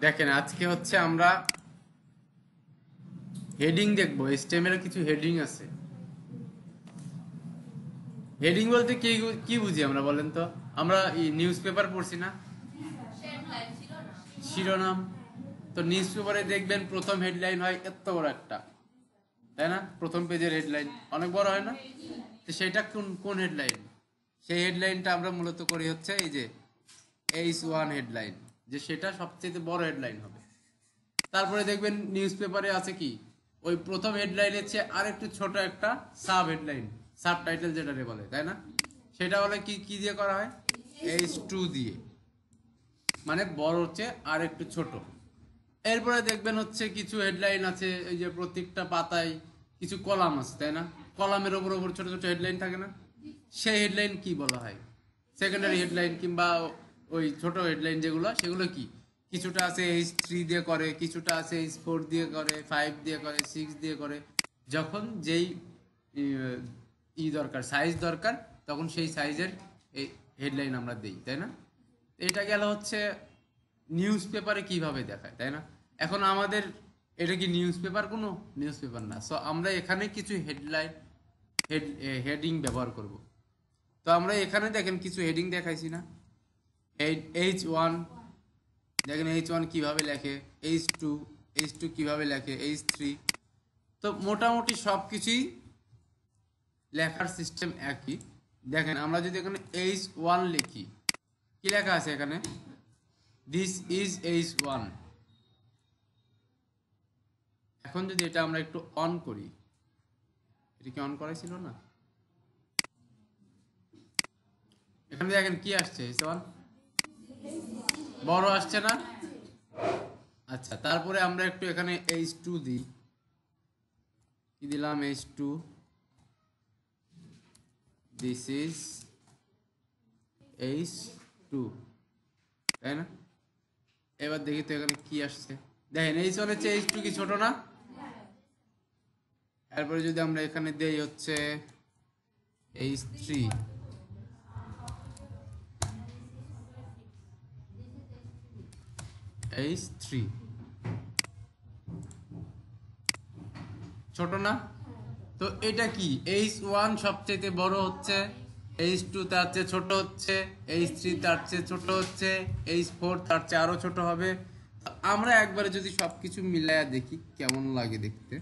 দেখেন আজকে হচ্ছে আমরা হেডিং দেখবো। HTML এর কিছু হেডিং আছে। হেডিং বলতে কি কি বুঝি আমরা বলেন তো? আমরা নিউজ পেপার পড়ছি না, শিরোনাম। তো নিউজ পেপারে দেখবেন প্রথম হেডলাইন হয় এত বড় একটা, তাই না? প্রথম পেজের হেডলাইন অনেক বড় হয় না? তো সেটা কোন কোন হেডলাইন? সেই হেডলাইনটা আমরা মূলত করি হচ্ছে এই যে H1 হেডলাইন, যে সেটা সবচেয়ে বড় হেডলাইন হবে। তারপরে দেখবেন নিউজ পেপারে আছে কি, ওই প্রথম হেডলাইনের চেয়ে আর একটু ছোট একটা সাব হেডলাইন, সাব টাইটেল যেটাকে বলে, তাই না? সেটা হলে কি কি দিয়ে করা হয়? H2 দিয়ে, মানে বড় হচ্ছে আর একটু ছোট। এরপরে দেখবেন হচ্ছে কিছু হেডলাইন আছে, এই যে প্রত্যেকটা পাতায় কিছু কলাম আছে, তাই না? কলামের ওপর ওপর ছোট ছোট হেডলাইন থাকে না? সেই হেডলাইন কি বলা হয়? সেকেন্ডারি হেডলাইন, কিংবা ওই ছোট হেডলাইন যেগুলো, সেগুলো কি? কিছুটা আছে H3 দিয়ে করে, কিছুটা আছে H4 দিয়ে করে, 5 দিয়ে করে, 6 দিয়ে করে। যখন যেই দরকার, সাইজ দরকার, তখন সেই সাইজের হেডলাইন আমরা দেই, তাই না? এটা গেল হচ্ছে নিউজ পেপারে কিভাবে দেখায়, তাই না? এখন আমাদের এটা কি নিউজ পেপার? কোনো নিউজ পেপার না। সো আমরা এখানে কিছু হেডলাইন হেডিং ব্যবহার করব। তো আমরা এখানে দেখেন কিছু হেডিং দেখাইছি না? H1, দেখেন H1 কিভাবে লেখে, H2, H2 কিভাবে লেখে, H3। তো মোটামুটি সব কিছুই লেখার সিস্টেম একই। দেখেন আমরা যদি এখানে H1 লিখি, কি লেখা আছে এখানে? This is H1। এখন যদি এটা আমরা একটু অন করি, এটা কি অন করা ছিল না? এখানে দেখেন কি আসছে, H1 বড় আসছে না? আচ্ছা, তারপরে আমরা একটু এখানে H2 দিই। কি দিলাম? H2, দিস ইজ H2, তাই না? এবার দেখি তো এখানে কি আসছে। দেখেন H1 এর চেয়ে H2 কি ছোট না? তারপরে যদি আমরা এখানে দেই হচ্ছে H3, H3 ছোট না? তো এটা কি, H1 সবচেয়ে বড় হচ্ছে, H2 তার চেয়ে ছোট হচ্ছে, H3 তার চেয়ে ছোট হচ্ছে, H4 তার চেয়ে আরো ছোট হবে। তো আমরা একবারে যদি সবকিছু মিলায়া দেখি কেমন লাগে দেখতে।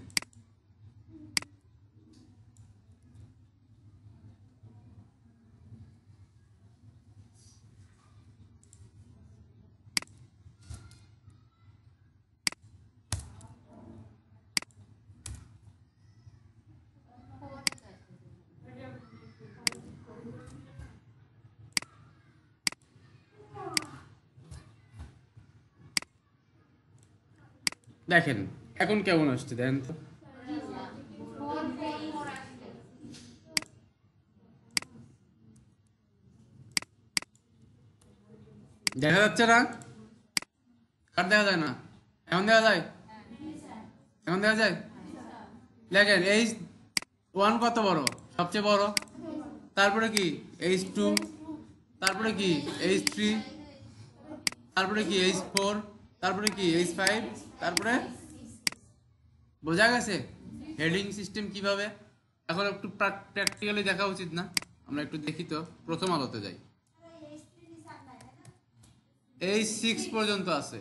দেখেন এখন কেমন আসছে, দেখেন তো। দেখা যাচ্ছে না? কার দেখা যায় না? এখন দেখা যায়? এখন দেখা যায়? দেখেন H1 কত বড়? সবচেয়ে বড়। তারপরে কি H2, তারপরে কি H3, তারপরে কি H4, তারপরে কি H5, তারপরে, বোঝা গেছে হেডিং সিস্টেম কিভাবে? এখন একটু প্র্যাকটিক্যালি দেখা উচিত না? আমরা একটু দেখি তো, প্রথম আলোতে যাই। H6 পর্যন্ত আছে।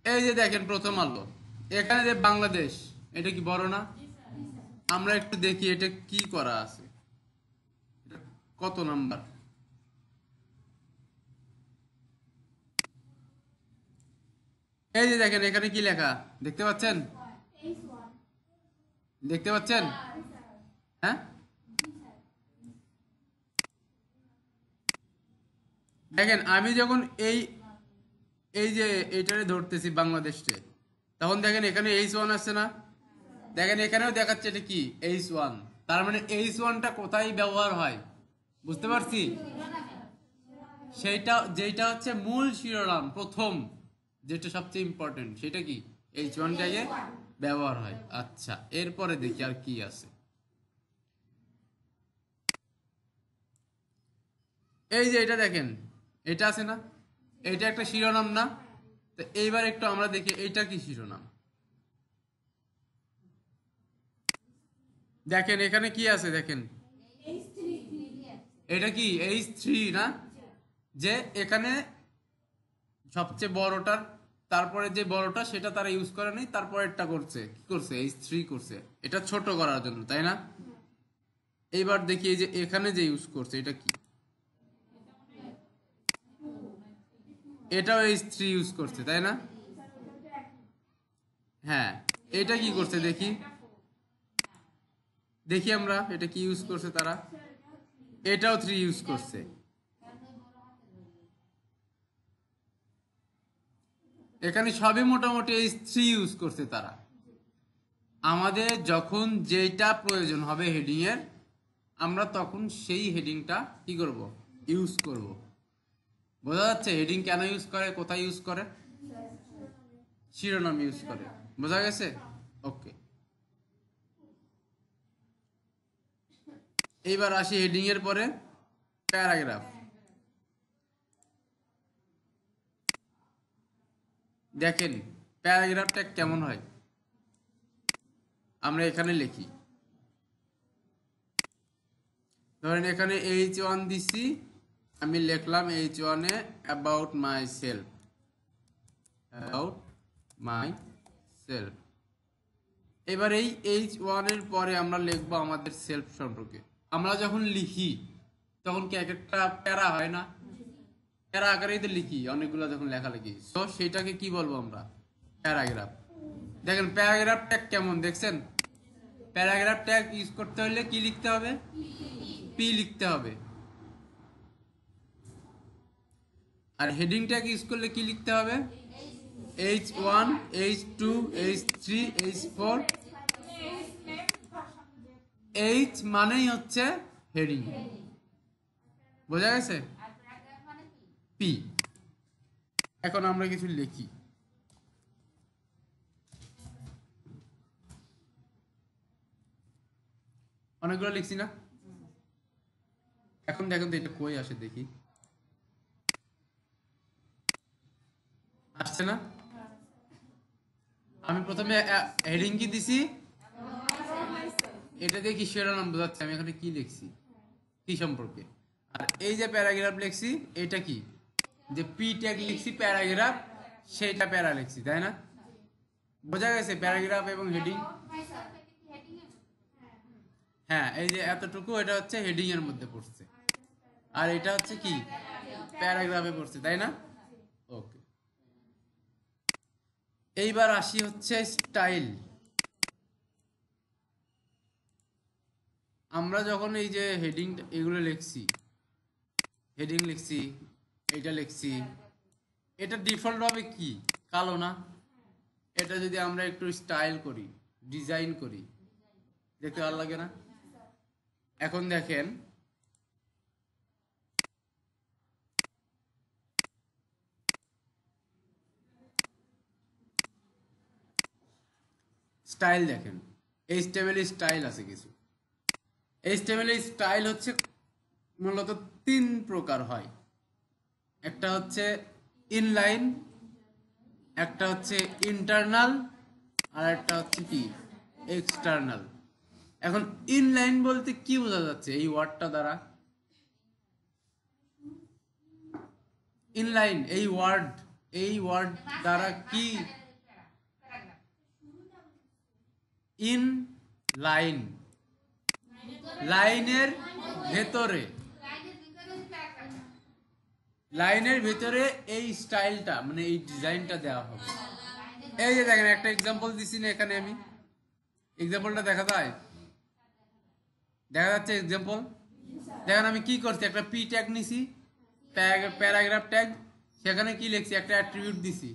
এই যে দেখেন প্রথম আলো, এখানে যে বাংলাদেশ, এটা কি বড় না? আমরা একটু দেখি এটা কি করা আছে, এটা কত নাম্বার। এই যে দেখেন এখানে কি লেখা, দেখতে পাচ্ছেন? দেখতে পাচ্ছেন? হ্যাঁ, দেখেন আমি যখন এই এই যে এইটারে ধরতেছি বাংলাদেশে, তখন দেখেন এখানে H1 আসছে না? দেখেন এখানেও দেখাচ্ছে এটা কি H1। তার মানে H1টা কোথায় ব্যবহার হয়, বুঝতে পারছি? সেইটা যেটা হচ্ছে মূল শিরোনাম, প্রথম যেটা সবচেয়ে ইম্পর্টেন্ট, সেটা কি H1টাকে ব্যবহার হয়। আচ্ছা, এরপরে দেখি আর কি আছে। এই যে এটা দেখেন, এটা আছে না? এটা একটা শিরোনাম না? তো এইবার একটু আমরা দেখি এইটা কি শিরোনাম। দেখেন এখানে কি আছে, দেখেন এটা কি H3 না, যে এখানে সবচেয়ে বড়টার তারপরে যে বড়টা সেটা তারা ইউজ করে নাই, তারপরে এটা করছে কি করছে, H3 করছে এটা ছোট করার জন্য, তাই না? এইবার দেখি এই যে এখানে যে ইউজ করছে এটা কি, এটাও H3 ইউজ করছে, তাই না? হ্যাঁ, এটা কি করছে দেখি, দেখি আমরা এটা কি ইউজ করছে তারা, এটাও 3 ইউজ করছে। এখানে সবই মোটামুটি H3 ইউজ করছে তারা। আমাদের যখন যেটা প্রয়োজন হবে হেডিং এর, আমরা তখন সেই হেডিংটা কি করব, ইউজ করব। বোঝা যাচ্ছে হেডিং কেন ইউজ করে, কোথায় ইউজ করে, শিরোনাম ইউজ করে। বোঝা গেছে? ওকে, এইবার আসি হেডিং এর পরে প্যারাগ্রাফ। দেখেন প্যারাগ্রাফটা কেমন হয়, আমরা এখানে লিখি, ধরেন এখানে H1 দিছি, আমি লিখলাম H1 A about my self, about my self. এবার এই H1 এর পরে আমরা লিখবো আমাদের সেলফ সম্পর্কে। আমরা যখন লিখি তখন কি এক একটা প্যারা হয় না, প্যারা আকারেই তো লিখি অনেকগুলো যখন লেখালেখি, তো সেটাকে কি বলবো আমরা, প্যারাগ্রাফ। দেখেন প্যারাগ্রাফ ট্যাগ কেমন দেখছেন, প্যারাগ্রাফ ট্যাগ ইউজ করতে হলে কি লিখতে হবে, পি লিখতে হবে। আর হেডিং ট্যাগ ইউজ করলে কি লিখতে হবে, H1 H2 H3 H4। H মানেই হচ্ছে হেডিং, বোঝা গেছে, পি। এখন আমরা কিছু লিখি, অনেকগুলো লিখছি না, এখন দেখেন তো এটা কই আসে দেখি, আসছে না। আমি প্রথমে হেডিং কি দিছি, এটা দিয়ে কি শিরোনাম বোঝাচ্ছে, আমি এখানে কি লিখছি, কি সম্পর্কে। আর এই যে প্যারাগ্রাফ লিখছি এটা কি, যে পি ট্যাগ লিখছি প্যারাগ্রাফ, সেটা প্যারা লিখছি, তাই না? বোঝা গেছে প্যারাগ্রাফ এবং হেডিং। হ্যাঁ, এই যে এতটুকু এটা হচ্ছে হেডিং এর মধ্যে পড়ছে, আর এটা হচ্ছে কি প্যারাগ্রাফে পড়ছে, তাই না? ওকে, এইবার আসি হচ্ছে স্টাইল। আমরা যখন এই যে হেডিং এগুলো লিখছি, হেডিং লিখছি, এটা লিখছি, এটা ডিফল্ট ভাবে কি কালো না, এটা যদি আমরা একটু স্টাইল করি, ডিজাইন করি, দেখতে ভালো লাগে না? এখন দেখেন স্টাইল, দেখেন HTML স্টাইল আছে কিছু। HTML স্টাইল হচ্ছে মূলত 3 প্রকার হয়, একটা হচ্ছে ইনলাইন, একটা হচ্ছে ইন্টারনাল, আর একটা হচ্ছে কি এক্সটার্নাল। এখন ইনলাইন বলতে কি বোঝা যাচ্ছে এই ওয়ার্ডটা দ্বারা, ইনলাইন এই ওয়ার্ড দ্বারা কি, ইন লাইন, লাইনের ভেতরে, লাইনের ভেতরে এই স্টাইলটা মানে এই ডিজাইনটা দেওয়া হবে। এই যে দেখেন একটা এক্সাম্পল দিছি না এখানে, আমি এক্সাম্পলটা দেখা যায়, দেখা যাচ্ছে এক্সাম্পল। দেখেন আমি কি করছি, একটা পি ট্যাগ নিছি, প্যারাগ্রাফ ট্যাগ, সেখানে কি লিখছি, একটা অ্যাট্রিবিউট দিছি,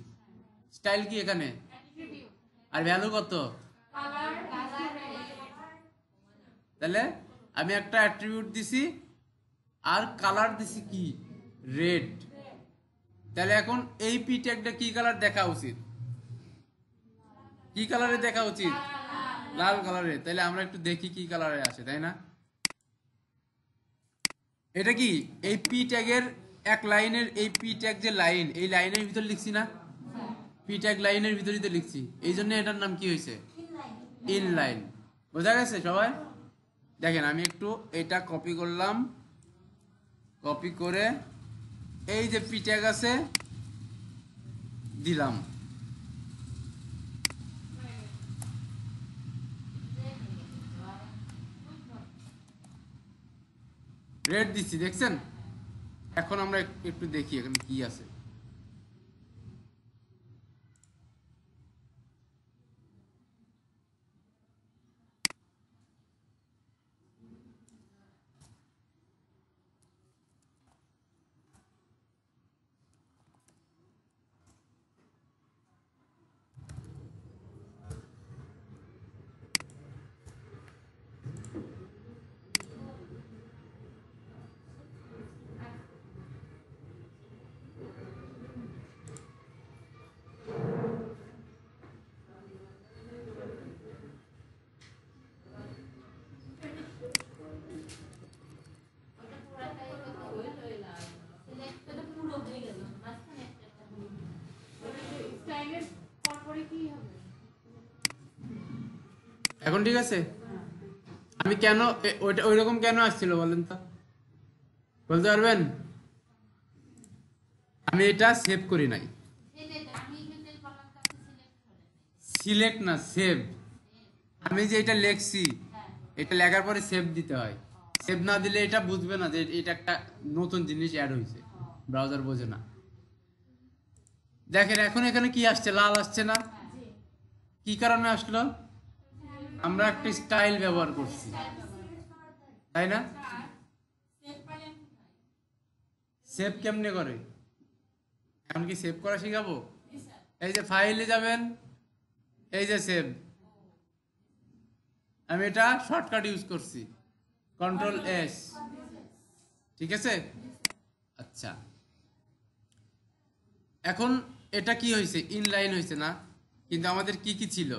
স্টাইল কি এখানে, আর ভ্যালু কত, তাহলে আমি একটা অ্যাট্রিবিউট দিছি আর কালার দিছি কি রেড। তাহলে এখন এই পি ট্যাগটা কি কালার দেখা উচিত, কি কালারে দেখা উচিত, লাল কালারে। তাহলে আমরা একটু দেখি কি কালারে আসে, তাই না? এটা কি এই পি ট্যাগের এক লাইনের, এই পি ট্যাগ যে লাইন, এই লাইনের ভিতর লিখছি না, পি ট্যাগ লাইনের ভিতরেই তো লিখছি, এই জন্য এটার নাম কি হয়েছে? ইনলাইন। বোঝা গেছে সবাই? দেখেন আমি একটু এটা কপি করলাম, কপি করে এই যে পি ট্যাগ আছে দিলাম, রেড দিচ্ছি, দেখছেন? এখন আমরা একটু দেখি এখানে কি আছে। এখন ঠিক আছে? আমি কেন ওইটা ওইরকম কেন আসছিল বলেন তো, বলতে পারবেন? আমি এটা সেভ করি নাই। সিলেক্ট না, সেভ। আমি যে এটা লেখছি, এটা লেখার পরে সেভ দিতে হয়। সেভ না দিলে এটা বুঝবে না যে এটা একটা নতুন জিনিস অ্যাড হয়েছে, ব্রাউজার বোঝে না। দেখেন এখন এখানে কি আসছে, লাল আসছে না? কি কারণে আসলো? আমরা একটা স্টাইল ব্যবহার করছি, তাই না? সেভ কেমনে করে? এখন কি সেভ করা শিখাবো? এই যে ফাইলে যাবেন, এই যে সেভ, আমি এটা শর্টকাট ইউজ করছি, কন্ট্রোল এস। ঠিক আছে? আচ্ছা, এখন এটা কি হয়েছে? ইনলাইন হয়েছে না? কিন্তু আমাদের কি কি ছিল?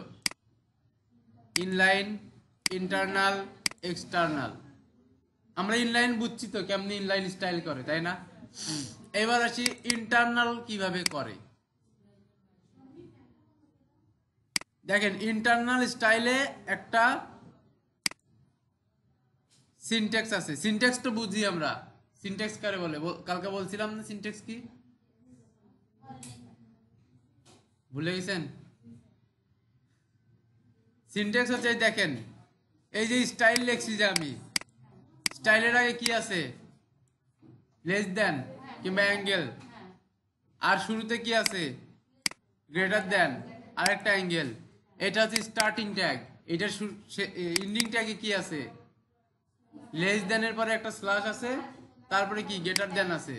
Inline, internal, external. আমরা ইনলাইন বুঝছি তো কেমনি ইনলাইন স্টাইল করে, তাই না? এবার আসি ইন্টারনাল কিভাবে করে। দেখেন ইন্টারনাল স্টাইলে একটা সিনট্যাক্স আছে। সিনট্যাক্স তো বুঝি আমরা, সিনট্যাক্স কারে বলে? কালকে বলছিলাম না সিনট্যাক্স কি, ভুলে গেছেন? সিনট্যাক্স হচ্ছে দেখেন এই যে স্টাইল লিখছি যে আমি, স্টাইলের আগে কি আছে? লেস দেন কিংবা অ্যাঙ্গেল, আর শুরুতে কি আছে? গ্রেটার দেন আর একটা অ্যাঙ্গেল। এটা হচ্ছে স্টার্টিং ট্যাগ। এটার এন্ডিং ট্যাগে কি আছে? লেস দেনের পরে একটা স্ল্যাশ আছে, তারপরে কি গ্রেটার দেন আছে।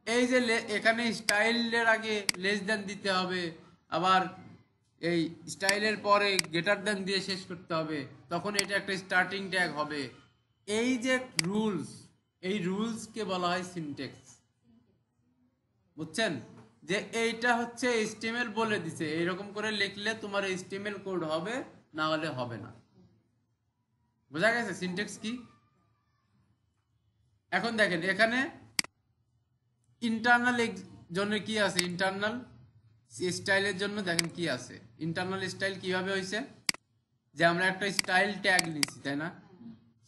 এই যে এখানে স্টাইলের আগে লেস দেন দিতে হবে, আবার এই স্টাইলের পরে গ্রেটার দেন দিয়ে শেষ করতে হবে, তখন এটা একটা স্টার্টিং ট্যাগ হবে। এই যে রুলস, এই রুলসকে বলা হয় সিনট্যাক্স। বুঝছেন? যে এইটা হচ্ছে এইচটিএমএল বলে দিছে, এইরকম করে লিখলে তোমার এইচটিএমএল কোড হবে, না হলে হবে না। বোঝা গেছে সিনট্যাক্স কি? এখন দেখেন এখানে ইন্টারনাল জন্য কি আছে? ইন্টারনাল স্টাইলের জন্য দেখেন কি আছে। ইন্টারনাল স্টাইল কিভাবে হয়েছে? যে আমরা একটা স্টাইল ট্যাগ নিছি, তাই না?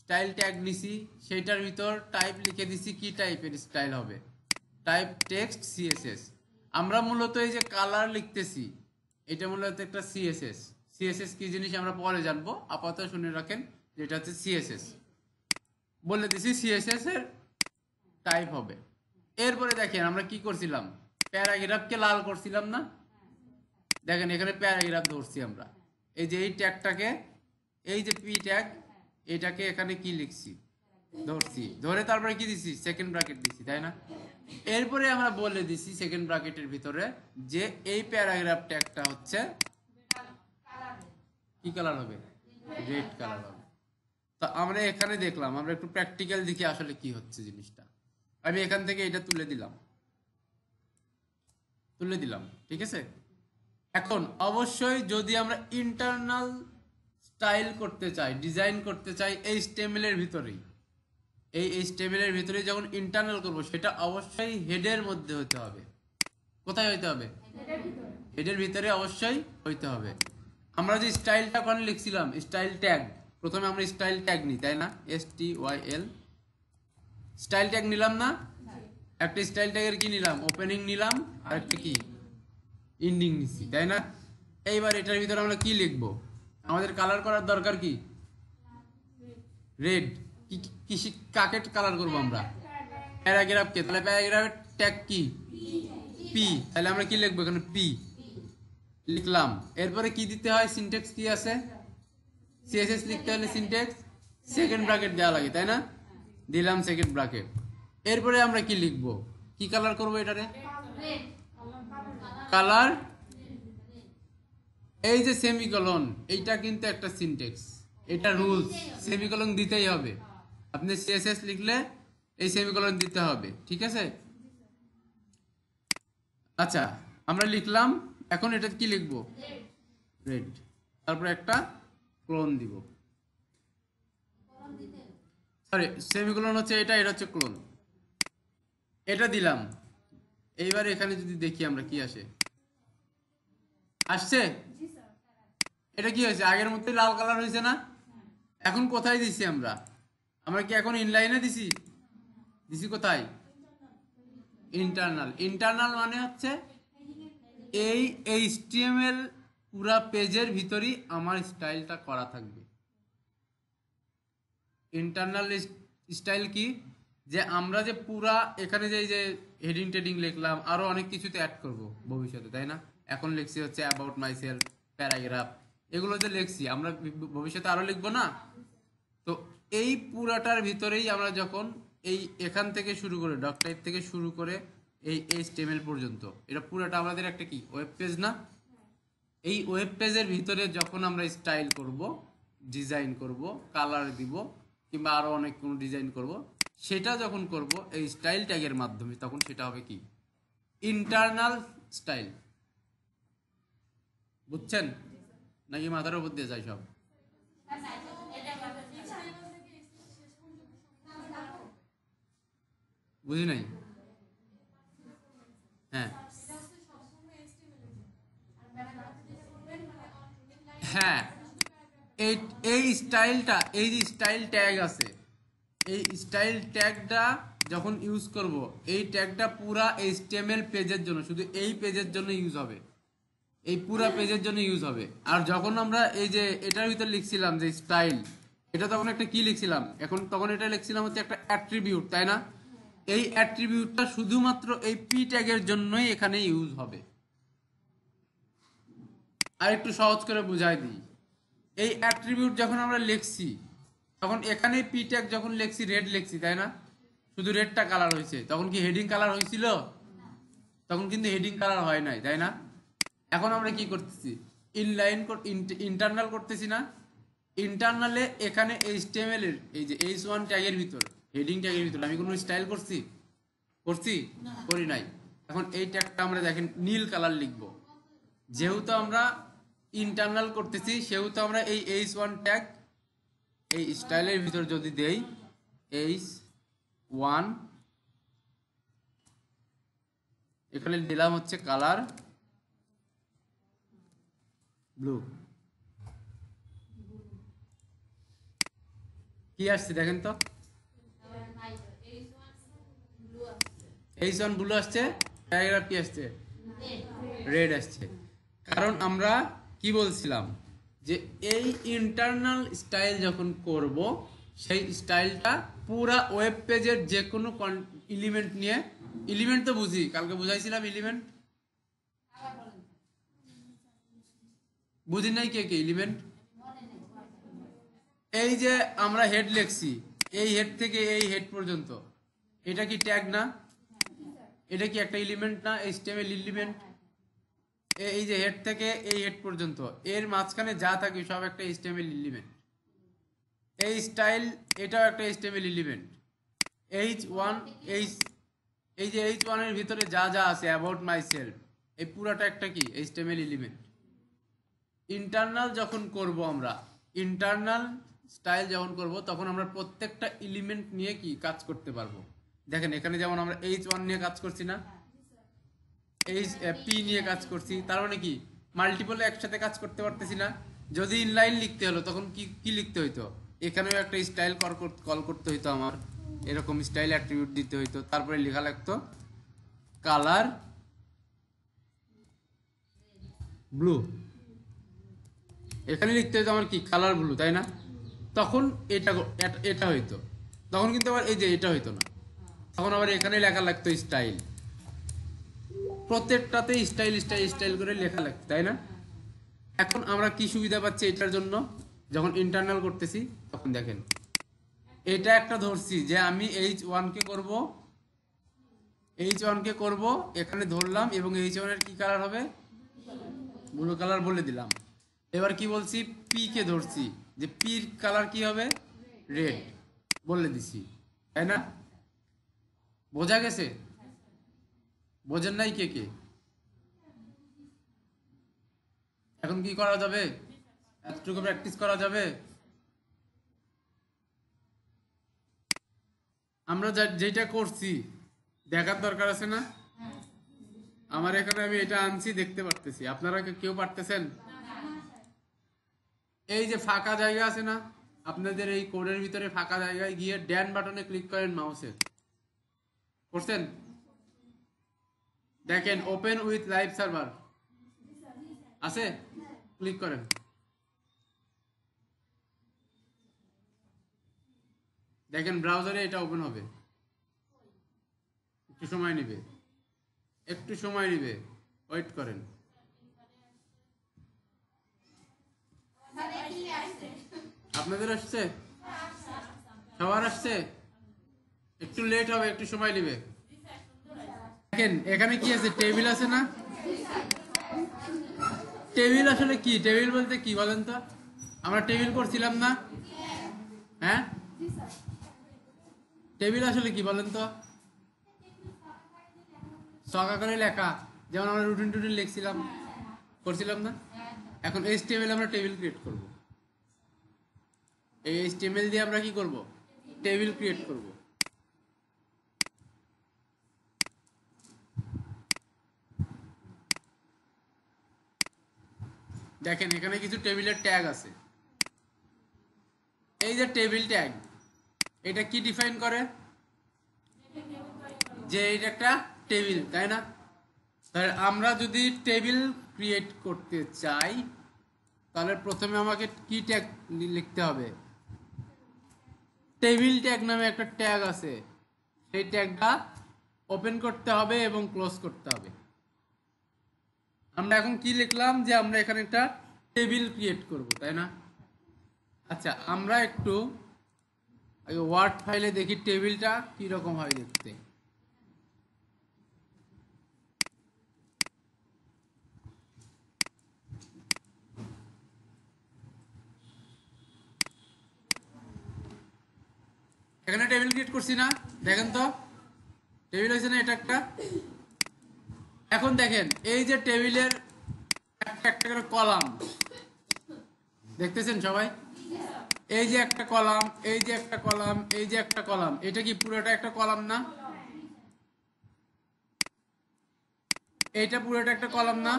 স্টাইল ট্যাগ নিছি, সেইটার ভিতর টাইপ লিখে দিছি, কি টাইপের স্টাইল হবে? Type text CSS. আমরা মূলত এই যে কালার লিখতেছি, এটা মূলত একটা সিএসএস। সিএসএস কি জিনিস আমরা পরে জানবো, আপাতত শুনে রাখেন যেটা হচ্ছে সিএসএস। বলে দিছি সিএসএস এর টাইপ হবে। এরপরে দেখেন আমরা কি করছিলাম, প্যারাগ্রাফকে লাল করছিলাম না? দেখেন এখানে প্যারাগ্রাফ ধরছি আমরা, এই যে এই ট্যাগটাকে, এই যে পি ট্যাগ, এটাকে এখানে কি লিখছি? ধরছি, ধরে তারপরে কি দিছি? সেকেন্ড ব্র্যাকেট দিছি, তাই না? এরপরে আমরা বলে দিছি সেকেন্ড ব্র্যাকেটের ভিতরে যে এই প্যারাগ্রাফ ট্যাগটা হচ্ছে কি কালার হবে? রেড কালার হবে। তো আমরা এখানে দেখলাম, আমরা একটু প্র্যাকটিক্যাল দেখি আসলে কি হচ্ছে জিনিসটা। আমি এখান থেকে এটা তুলে দিলাম, ঠিক আছে? এখন অবশ্যই যদি আমরা ইন্টারনাল স্টাইল করতে চাই, ডিজাইন করতে চাই এইচটিএমএল এর ভিতরেই, এই এইচটিএমএল এর ভিতরে যখন ইন্টারনাল করব, সেটা অবশ্যই হেডের মধ্যে হতে হবে। কোথায় হতে হবে? হেডের ভিতরে অবশ্যই হইতে হবে। আমরা যে স্টাইলটা ওখানে লিখছিলাম স্টাইল ট্যাগ, প্রথমে আমরা স্টাইল ট্যাগ নিই তাই না, STYL স্টাইল ট্যাগ নিলাম না, একটা স্টাইল ট্যাগের কি নিলাম, ওপেনিং নিলাম আর একটা কি এন্ডিং নিচ্ছি তাই না। এইবার এটার ভিতরে আমরা কি লিখবো, আমাদের কালার করার দরকার কি, রেড। কাকে কালার করবো আমরা, প্যারাগ্রাফকে, তাহলে প্যারাগ্রাফের ট্যাগ কি পি, তাহলে আমরা কি লিখবো এখানে পি লিখলাম। এরপরে কি দিতে হয়, সিনট্যাক্স কি আছে, সিএসএস লিখতে হলে সিনট্যাক্স সেকেন্ড ব্র্যাকেট দেওয়া লাগে তাই না, দিলাম সেকেন্ড ব্র্যাকেট। এরপরে আমরা কি লিখবো, কি কালার করবো এটারে, কালার। এই যে সেমিকলন, এইটা কিন্তু একটা সিনট্যাক্স, এটা রুলস, সেমিকলন দিতেই হবে। আপনি সিএসএস লিখলে এই সেমিকলন দিতে হবে, ঠিক আছে। আচ্ছা আমরা লিখলাম, এখন এটা কি লিখবো, রেড, তারপর একটা ক্লোন দিব, সরি সেমিকোলন হচ্ছে এটা, এটা হচ্ছে ক্লোন, এটা দিলাম। এইবার এখানে যদি দেখি আমরা কি আসে, আসছে, এটা কি হয়েছে, আগের মধ্যে লাল কালার হয়েছে না। এখন কোথায় দিছি আমরা, আমরা কি এখন ইনলাইনে দিছি, দিছি কোথায়, ইন্টারনাল। ইন্টারনাল মানে হচ্ছে এই HTML পুরা পেজের ভিতরই আমার স্টাইলটা করা থাকবে। ইন্টারনাল স্টাইল কি, যে আমরা যে পুরা এখানে যে হেডিং টেডিং লিখলাম, আরো অনেক কিছুতে অ্যাড করব ভবিষ্যতে তাই না। এখন লিখছি হচ্ছে অ্যাবাউট মাই সেলফ, প্যারাগ্রাফ, এগুলো যে লিখছি আমরা ভবিষ্যতে আরো লিখবো না। তো এই পুরাটার ভিতরেই আমরা যখন এই এখান থেকে শুরু করে ডক টাইপ থেকে শুরু করে এই HTML পর্যন্ত, এটা পুরাটা আমাদের একটা কি ওয়েব পেজ না। এই ওয়েব পেজের ভিতরে যখন আমরা স্টাইল করব, ডিজাইন করব, কালার দিব, কিংবা আরো অনেক কোনো ডিজাইন করব, সেটা যখন করব এই স্টাইল ট্যাগের মাধ্যমে, তখন সেটা হবে কি ইন্টারনাল স্টাইল। বুঝছেন নাকি মাথার উপর দিয়ে যায় সব, বুঝি নাই। হ্যাঁ হ্যাঁ, এই এই স্টাইলটা, এই যে স্টাইল ট্যাগ আছে, এই স্টাইল ট্যাগটা যখন ইউজ করব, এই ট্যাগটা পুরা HTML পেজের জন্য, শুধু এই পেজের জন্য ইউজ হবে, এই পুরা পেজের জন্য ইউজ হবে। আর যখন আমরা এই যে এটার ভিতর লিখছিলাম যে স্টাইল, এটা তখন একটা কি লিখছিলাম, এখন তখন এটা লিখছিলাম হচ্ছে একটা অ্যাট্রিবিউট তাই না। এই অ্যাট্রিবিউটটা শুধুমাত্র এই পি ট্যাগের জন্যই এখানে ইউজ হবে। আর একটু সহজ করে বুঝাই দিই, এই অ্যাট্রিবিউট যখন আমরা লিখছি, তখন এখানে পি ট্যাগ যখন লিখছি রেড লিখছি তাই না, শুধু রেডটা কালার হয়েছে, তখন কি হেডিং কালার হয়েছিল, তখন কিন্তু হেডিং কালার হয় নাই তাই না। এখন আমরা কি করতেছি, ইনলাইন ইন্টারনাল করতেছি না, ইন্টারনালে এখানে HTML এর এই যে H1 ট্যাগের ভিতর, হেডিং ট্যাগের ভিতর আমি কোনো স্টাইল করছি, করছি, করি নাই। এখন এই ট্যাগটা আমরা দেখেন নীল কালার লিখবো, যেহেতু আমরা ইন্টারনাল করতেছি সেহেতু আমরা এই H1 ট্যাগ এই স্টাইলের ভিতর যদি দেই, H1 এখানে দিলাম হচ্ছে কালার ব্লু, কি আসছে দেখেন তো, H1 ব্লু আসছে, প্যারাগ্রাফ কি আসছে, রেড আসছে। কারণ আমরা কি বলছিলাম যে এই ইন্টারনাল স্টাইল যখন করব, সেই স্টাইলটা পুরা ওয়েব পেজের যে কোনো এলিমেন্ট নিয়ে, এলিমেন্ট তো বুঝি, কালকে বুঝাইছিলাম এলিমেন্ট, বুঝি নাই কে কে এলিমেন্ট, এই যে আমরা হেড লিখছি, এই হেড থেকে এই হেড পর্যন্ত, এটা কি ট্যাগ না, এটা কি একটা এলিমেন্ট না, HTML এলিমেন্ট। এই যে হেড থেকে এই হেড পর্যন্ত, এর মাঝখানে যা থাকে সব একটা HTML এলিমেন্ট। এই স্টাইল এটাও একটা HTML এলিমেন্ট। H1 এই যে H1 এর ভিতরে যা যা আছে অ্যাবাউট মাই সেলফ, এই পুরাটা একটা কি HTML এলিমেন্ট। ইন্টারনাল যখন করব আমরা, ইন্টারনাল স্টাইল যখন করব, তখন আমরা প্রত্যেকটা এলিমেন্ট নিয়ে কি কাজ করতে পারবো। দেখেন এখানে যেমন আমরা H1 নিয়ে কাজ করছি না, এই পি নিয়ে কাজ করছি, তার মানে কি মাল্টিপলে একসাথে কাজ করতে পারতেছি না। যদি ইনলাইন লিখতে হলো তখন কি কি লিখতে হইতো, এখানেও একটা স্টাইল কল করতে হইতো আমার, এরকম স্টাইল অ্যাট্রিবিউট দিতে হইতো, তারপরে লেখা লাগতো কালার ব্লু, এখানে লিখতে হইতো আমার কি কালার ব্লু, তাই না? তখন এটা এটা হইতো, তখন কিন্তু আবার এই যে এটা হইতো না, তখন আবার এখানে লেখা লাগতো স্টাইল, প্রত্যেকটাতে স্টাইল স্টাইল স্টাইল করে লেখা লাগতো, তাই না? এখন আমরা কি সুবিধা পাচ্ছি এটার জন্য, যখন ইন্টারনাল করতেছি তখন দেখেন এটা একটা ধরছি যে আমি H1 কে করব, H1 কে করব এখানে ধরলাম, এবং H1 এর কি কালার হবে, ব্লু কালার বলে দিলাম। এবার কি বলছি, পি কে ধরছি যে পির কালার কি হবে, রেড বলে দিছি, তাই না? বোঝা গেছে? বোঝেন নাই কে কে? এখন কি করা যাবে, এতটুকু প্র্যাকটিস করা যাবে? আমরা যেটা করছি দেখার দরকার আছে না? আমার এখানে আমি এটা আনছি, দেখতে পারতেছি, আপনারা কেউ পারতেছেন? এই যে ফাঁকা জায়গা আছে না, আপনাদের এই কোডের ভিতরে ফাঁকা জায়গায় গিয়ে ডান বাটনে ক্লিক করেন মাউসের, করছেন? দেখেন ওপেন উইথ লাইভ সার্ভার আছে, ক্লিক করেন, দেখেন ব্রাউজারে এটা ওপেন হবে, একটু সময় নেবে, একটু সময় নেবে, ওয়েট করেন। আপনাদের আসছে, সবার আসছে, একটু লেট হবে, একটু সময় নেবে। দেখেন এখানে কি আছে, টেবিল আছে না? টেবিল আসলে কি, টেবিল বলতে কি বলেন তো? আমরা টেবিল করছিলাম না? হ্যাঁ, টেবিল আসলে কি বলেন তো? ছক আকারে লেখা, যেমন আমরা রুটিন টুটিন লিখছিলাম, করছিলাম না? এখন HTML আমরা টেবিল ক্রিয়েট করব, এই HTML দিয়ে আমরা কি করব, টেবিল ক্রিয়েট করব। দেখেন এখানে কিছু টেবিলের ট্যাগ আছে, এই যে টেবিল ট্যাগ, এটা কি ডিফাইন করে, যে এটা একটা টেবিল, তাই না? তাহলে আমরা যদি টেবিল ক্রিয়েট করতে চাই তাহলে প্রথমে আমাকে কি ট্যাগ লিখতে হবে, টেবিল ট্যাগ নামে একটা ট্যাগ আছে, সেই ট্যাগটা ওপেন করতে হবে এবং ক্লোজ করতে হবে। আমরা এখন কি লিখলাম, যে আমরা এখানে একটা টেবিল ক্রিয়েট করব, তাই না? আচ্ছা আমরা একটু ওয়ার্ড ফাইলে দেখি টেবিলটা কি রকম হয় দেখতে। এখানে টেবিল ক্রিয়েট করছি না, দেখেন তো টেবিল হয়েছে না, এটা একটা। এখন দেখেন এই যে টেবিলের একটা একটা করে কলাম দেখতেছেন সবাই, এই যে একটা কলাম, এই যে একটা কলাম, এই যে একটা কলাম, এটা কি পুরোটা একটা কলাম না? এইটা পুরোটা একটা কলাম না?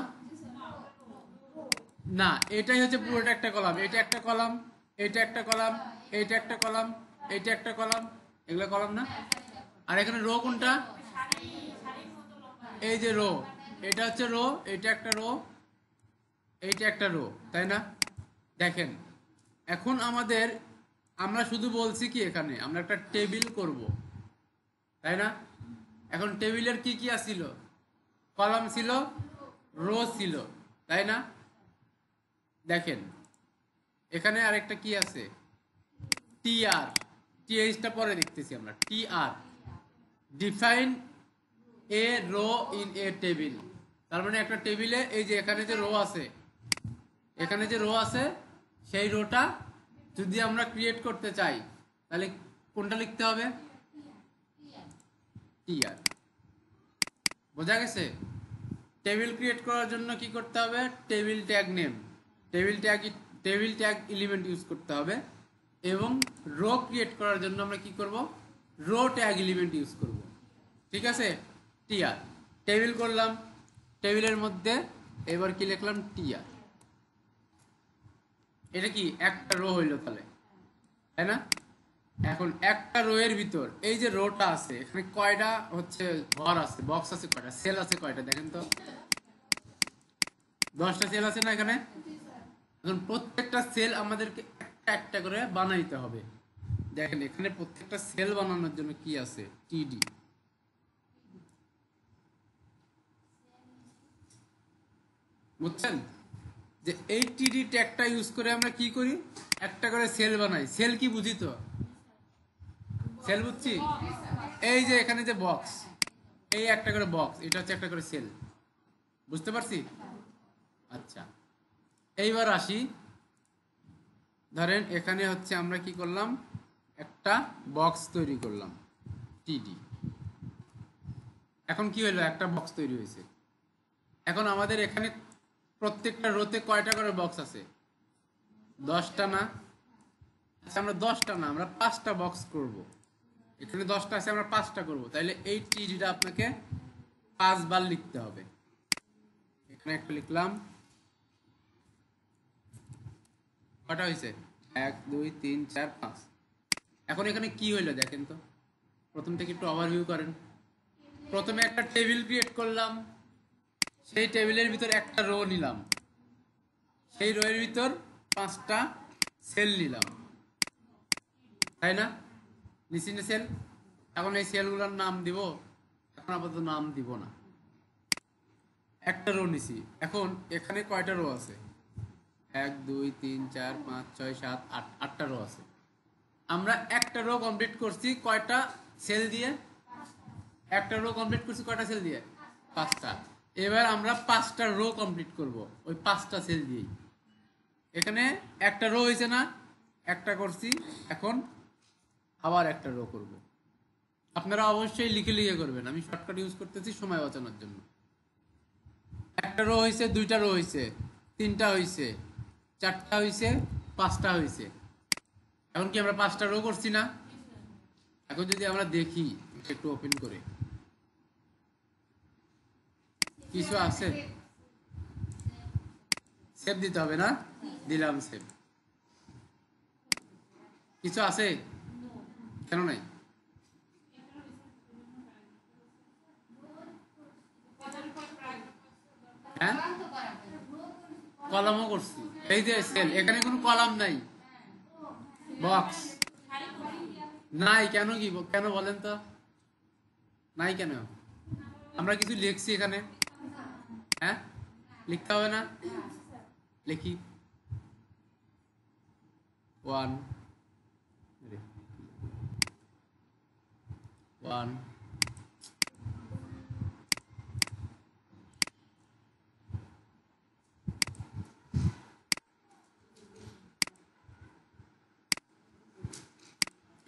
না, এটাই হচ্ছে পুরোটা একটা কলাম, এটা একটা কলাম, এটা একটা কলাম, এইটা একটা কলাম, এইটা একটা কলাম, এগুলো কলাম না? আর এখানে রো কোনটা, এই যে রো, এটা হচ্ছে রো, এটা একটা রো, এইটা একটা রো, তাই না? দেখেন এখন আমরা শুধু বলছি কি এখানে আমরা একটা টেবিল করব, তাই না? এখন টেবিলের কি কি ছিল, কলাম ছিল, রো ছিল, তাই না? দেখেন এখানে আরেকটা কি আছে, টিআর, টিএইচটা পরে দেখতেছি আমরা, TR define a row in a table, তার মানে একটা টেবিলে এই যে এখানে যে রো আছে, এখানে যে রো আছে সেই রোটা যদি আমরা ক্রিয়েট করতে চাই তাহলে কোনটা লিখতে হবে, টিআর। বোঝা গেছে? টেবিল ক্রিয়েট করার জন্য কি করতে হবে, table tag name, table tag element use করতে হবে, এবং রো ক্রিয়েট করার জন্য আমরা কি করব, রো ট্যাগ এলিমেন্ট ইউজ করব। ঠিক আছে? টিআর টেবিল করলাম, টেবিলের মধ্যে এবার কি লিখলাম টিআর। এটা কি একটা রো হইলো তাহলে, তাই না? এখন একটা রো এর ভিতর এই যে রোটা আছে এখানে কয়টা হচ্ছে ঘর আছে, বক্স আছে কয়টা, সেল আছে কয়টা দেখেন তো। 10টা সেল আছে না এখানে। এখন প্রত্যেকটা সেল আমাদেরকে একটা একটা করে বানাইতে হবে। দেখেন এখানে প্রত্যেকটা সেল বানানোর জন্য কি আছে, টিডি। বুঝছেন যে এই টিডি ট্যাগটা ইউজ করে আমরা কি করি, একটা করে সেল বানাই। সেল কি বুঝি তো, সেল বুঝছি। এই যে এখানে যে বক্স, এই একটা করে বক্স, এটা হচ্ছে একটা করে সেল, বুঝতে পারছি। আচ্ছা এইবার আসি, ধরেন এখানে হচ্ছে আমরা কি করলাম, একটা বক্স তৈরি করলাম টিডি। এখন কি হলো, একটা বক্স তৈরি হয়েছে। এখন আমাদের এখানে প্রত্যেকটা রোতে কয়টা করে বক্স আছে, 10টা না। আচ্ছা আমরা 10টা না, আমরা 5টা বক্স করব। এখানে 10টা আছে, আমরা 5টা করব। তাহলে এই টিডিটা আপনাকে 5 বার লিখতে হবে। এখানে একটা লিখলাম, কটা হয়েছে, 1 2 3 4 5। এখন এখানে কি হইলো দেখেন তো, প্রথম থেকে একটু ওভারভিউ করেন। প্রথমে একটা টেবিল ক্রিয়েট করলাম, সেই টেবিলের ভিতর একটা রো নিলাম, সেই রো এর ভিতর 5টা সেল নিলাম, তাই না, নিচে সেল। এখন এই সেলগুলোর নাম দিব, এখন আপাতত নাম দিব না, একটা রো নিছি। এখন এখানে কয়টা রো আছে, 1 2 3 4 5 6 7 8, 8টা রো আছে। আমরা একটা রো কমপ্লিট করছি কয়টা সেল দিয়ে, একটা রো কমপ্লিট করছি কয়টা সেল দিয়ে, 5টা। এবার আমরা 5টা রো কমপ্লিট করব ওই 5টা সেল দিয়েই। এখানে একটা রো হয়েছে না, একটা করছি, এখন আবার একটা রো করব। আপনারা অবশ্যই লিখে লিখে করবেন, আমি শর্টকাট ইউজ করতেছি সময় বাঁচানোর জন্য। একটা রো হয়েছে, 2টা রো হয়েছে, 3টা হয়েছে, 4টা হয়েছে, 5টা হয়েছে। এখন কি আমরা 5টা রো করছি না। এখন যদি আমরা দেখি একটু ওপেন করে, কিছু আছে, সেভ দিতে হবে না, দিলাম সেভ। কিছু আছে, কেন নাই, হ্যাঁ কলামও করছি। এই যে সেল, এখানে কোনো কলাম নাই, বক্স নাই। কেন কি, কেন বলেন তো, নাই কেন, আমরা কিছু লিখছি এখানে, হ্যাঁ লিখতে হবে না, লিখি 1 1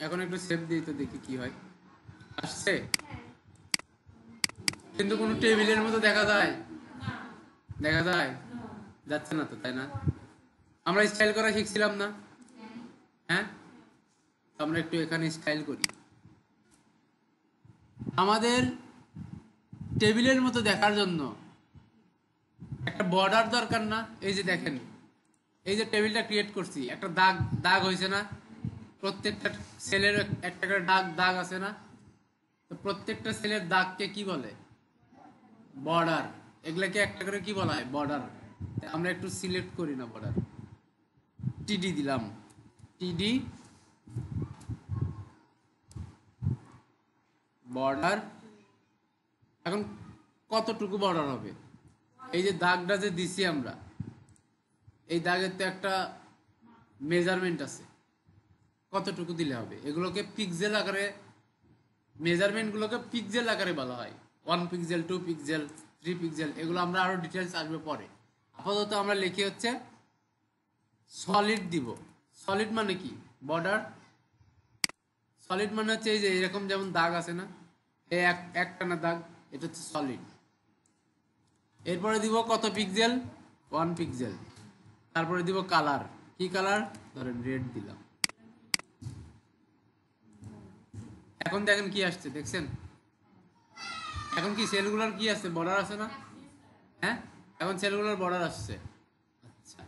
এখন একটু সেভ দিই তো দেখি কি হয়, আসছে। কিন্তু কোনো টেবিলের মতো দেখা যায়, দেখা যায়, যাচ্ছে না তো, তাই না। আমরা স্টাইল করা শিখছিলাম না, হ্যাঁ আমরা একটু এখানে স্টাইল করি। আমাদের টেবিলের মতো দেখার জন্য একটা বর্ডার দরকার না। এই যে দেখেন, এই যে টেবিলটা ক্রিয়েট করছি, একটা দাগ দাগ হয়েছে না, প্রত্যেকটা সেলের একটা করে দাগ দাগ আছে না। তো প্রত্যেকটা সেলের দাগকে কি বলে, বর্ডার। এগুলাকে একটা করে কি বলা হয়, বর্ডার। আমরা একটু সিলেক্ট করি না বর্ডার, টিডি দিলাম, টিডি বর্ডার। এখন কতটুকু বর্ডার হবে, এই যে দাগটা যে দিছি আমরা, এই দাগের তো একটা মেজারমেন্ট আছে, কতটুকু দিলে হবে। এগুলোকে পিক্সেল আকারে, মেজারমেন্ট গুলোকে পিক্সেল আকারে বলা হয়, 1 পিক্সেল 2 পিক্সেল 3 পিক্সেল। এগুলো আমরা আরো ডিটেলস আসবে পরে। আপাতত আমরা লিখি হচ্ছে সলিড দিব। সলিড মানে কি, বর্ডার। সলিড মানে হচ্ছে এই যে এরকম যেমন দাগ আছে না, এই একটানা দাগ, এটা হচ্ছে সলিড। এরপরে দিব কত পিক্সেল, 1 পিক্সেল। তারপরে দিব কালার, কি কালার, ধরেন রেড দিলাম। এখন দেখেন কি আসছে, দেখছেন এখন কি সেলগুলোর কি আছে, বর্ডার আছে না। হ্যাঁ, এখন সেলগুলোর বর্ডার আসছে। আচ্ছা,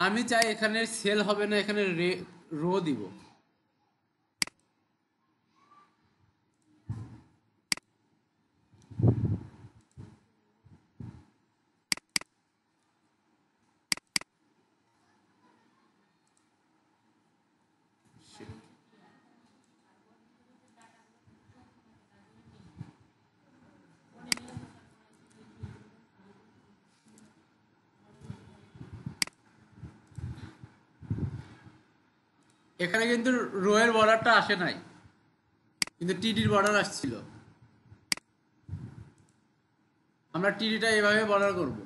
আমি চাই এখানে সেল হবে না, এখানে রো দিব। এখানে কিন্তু রো এর বর্ডারটা আসে নাই, কিন্তু টিডির বর্ডার আসছিল। আমরা টিডিটা এভাবে বর্ডার করব,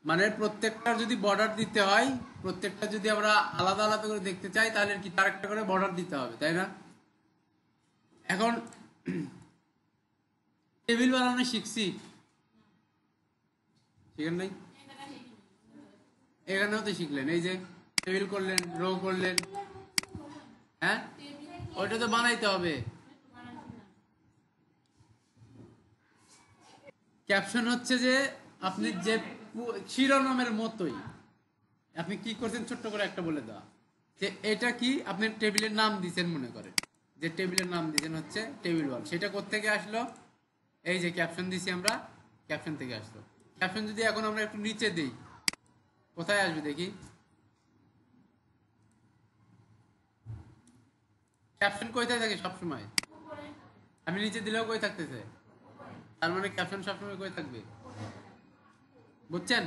মানে প্রত্যেকটার যদি বর্ডার দিতে হয়, প্রত্যেকটা যদি আমরা আলাদা আলাদা করে দেখতে চাই, তাহলে কি তার একটা করে বর্ডার দিতে হবে, তাই না? এখন টেবিল বানানো শিখছি, শিখেন নাই? এখানেও তো শিখলেন, এই যে টেবিল করলেন, রো করলেন। হ্যাঁ, ওইটা তো বানাইতে হবে। ক্যাপশন হচ্ছে যে আপনি যে শিরোনামের মতোই আপনি কি করছেন, ছোট্ট করে একটা বলে দেওয়া যে এটা কি আপনি টেবিলের নাম দিয়েছেন, মনে করেন যে টেবিলের নাম দিয়েছেন হচ্ছে টেবিল ওয়াল। সেটা কোত্থেকে আসলো? এই যে ক্যাপশন দিছি আমরা, ক্যাপশন থেকে আসলো। ক্যাপশন যদি এখন আমরা একটু নিচে দিই, কোথায় আসবে দেখি? ক্যাপশন কোথায় থাকে সবসময়? আমি নিচে দিলেও কই থাকতেছে, তার মানে ক্যাপশন সবসময় কই থাকবে, বুঝছেন?